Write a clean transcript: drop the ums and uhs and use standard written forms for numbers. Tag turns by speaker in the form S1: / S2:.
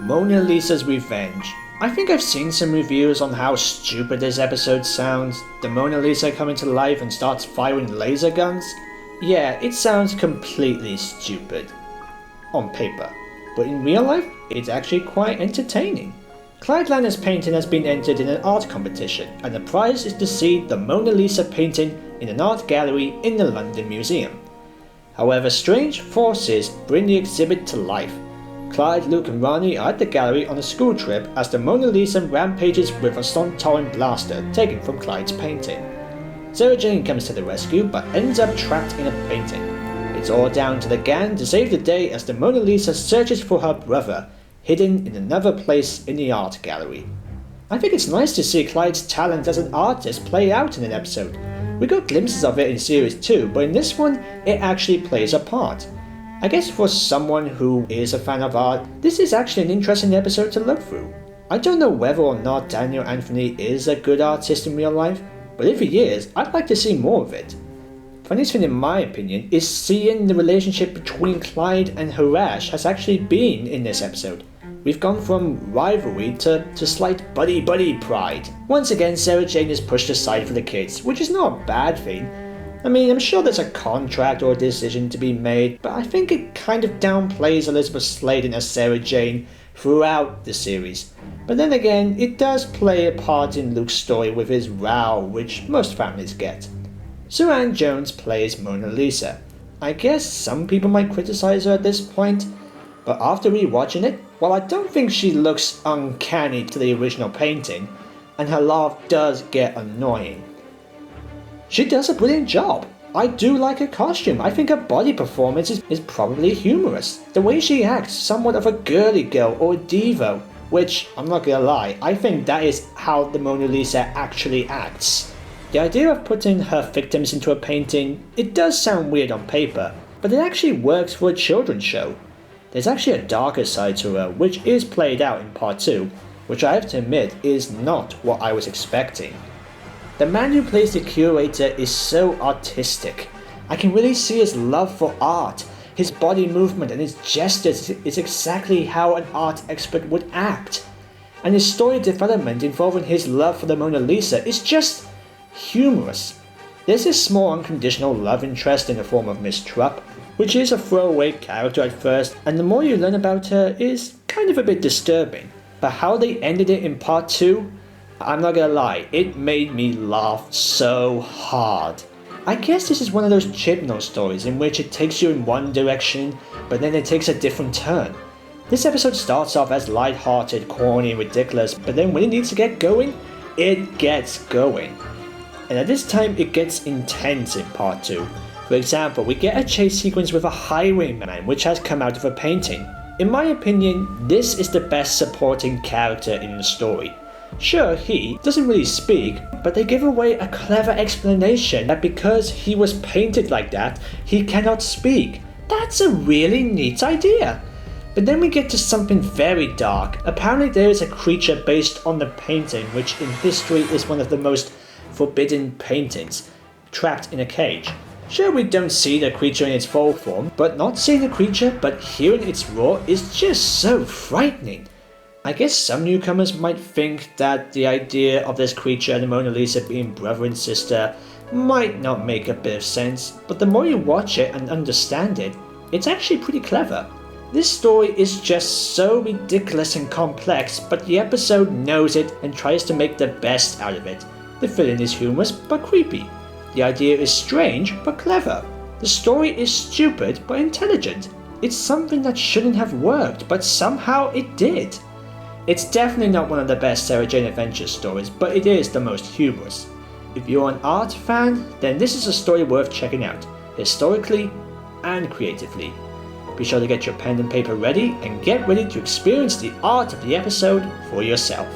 S1: Mona Lisa's Revenge. I think I've seen some reviews on how stupid this episode sounds. The Mona Lisa coming to life and starts firing laser guns. Yeah, it sounds completely stupid. On paper. But in real life, it's actually quite entertaining. Clyde Lanner's painting has been entered in an art competition, and the prize is to see the Mona Lisa painting in an art gallery in the London Museum. However, strange forces bring the exhibit to life. Clyde, Luke and Ronnie are at the gallery on a school trip as the Mona Lisa rampages with a Sontaran blaster taken from Clyde's painting. Sarah Jane comes to the rescue but ends up trapped in a painting. It's all down to the gang to save the day as the Mona Lisa searches for her brother, hidden in another place in the art gallery. I think it's nice to see Clyde's talent as an artist play out in an episode. We got glimpses of it in series 2, but in this one, it actually plays a part. I guess for someone who is a fan of art, this is actually an interesting episode to look through. I don't know whether or not Daniel Anthony is a good artist in real life, but if he is, I'd like to see more of it. Funniest thing in my opinion is seeing the relationship between Clyde and Harash has actually been in this episode. We've gone from rivalry to slight buddy pride. Once again, Sarah Jane is pushed aside for the kids, which is not a bad thing. I mean, I'm sure there's a contract or a decision to be made, but I think it kind of downplays Elizabeth Sladen as Sarah Jane throughout the series. But then again, it does play a part in Luke's story with his row, which most families get. Sue Ann Jones plays Mona Lisa. I guess some people might criticize her at this point, but after rewatching it, while I don't think she looks uncanny to the original painting, and her laugh does get annoying, she does a brilliant job. I do like her costume. I think her body performance is probably humorous. The way she acts, somewhat of a girly girl or a diva, which, I'm not gonna lie, I think that is how the Mona Lisa actually acts. The idea of putting her victims into a painting, it does sound weird on paper, but it actually works for a children's show. There's actually a darker side to her, which is played out in part 2, which I have to admit is not what I was expecting. The man who plays the curator is so artistic. I can really see his love for art. His body movement and his gestures is exactly how an art expert would act. And his story development involving his love for the Mona Lisa is just humorous. There's this small unconditional love interest in the form of Miss Trupp, which is a throwaway character at first, and the more you learn about her is kind of a bit disturbing. But how they ended it in part 2, I'm not gonna lie, it made me laugh so hard. I guess this is one of those Chibnall stories in which it takes you in one direction, but then it takes a different turn. This episode starts off as light-hearted, corny, and ridiculous, but then when it needs to get going, it gets going. And at this time, it gets intense in part 2. For example, we get a chase sequence with a highwayman, which has come out of a painting. In my opinion, this is the best supporting character in the story. Sure, he doesn't really speak, but they give away a clever explanation that because he was painted like that, he cannot speak. That's a really neat idea. But then we get to something very dark. Apparently there is a creature based on the painting, which in history is one of the most forbidden paintings, trapped in a cage. Sure, we don't see the creature in its full form, but not seeing the creature but hearing its roar is just so frightening. I guess some newcomers might think that the idea of this creature and the Mona Lisa being brother and sister might not make a bit of sense, but the more you watch it and understand it, it's actually pretty clever. This story is just so ridiculous and complex, but the episode knows it and tries to make the best out of it. The villain is humorous but creepy. The idea is strange but clever. The story is stupid but intelligent. It's something that shouldn't have worked, but somehow it did. It's definitely not one of the best Sarah Jane Adventures stories, but it is the most humorous. If you're an art fan, then this is a story worth checking out, historically and creatively. Be sure to get your pen and paper ready and get ready to experience the art of the episode for yourself.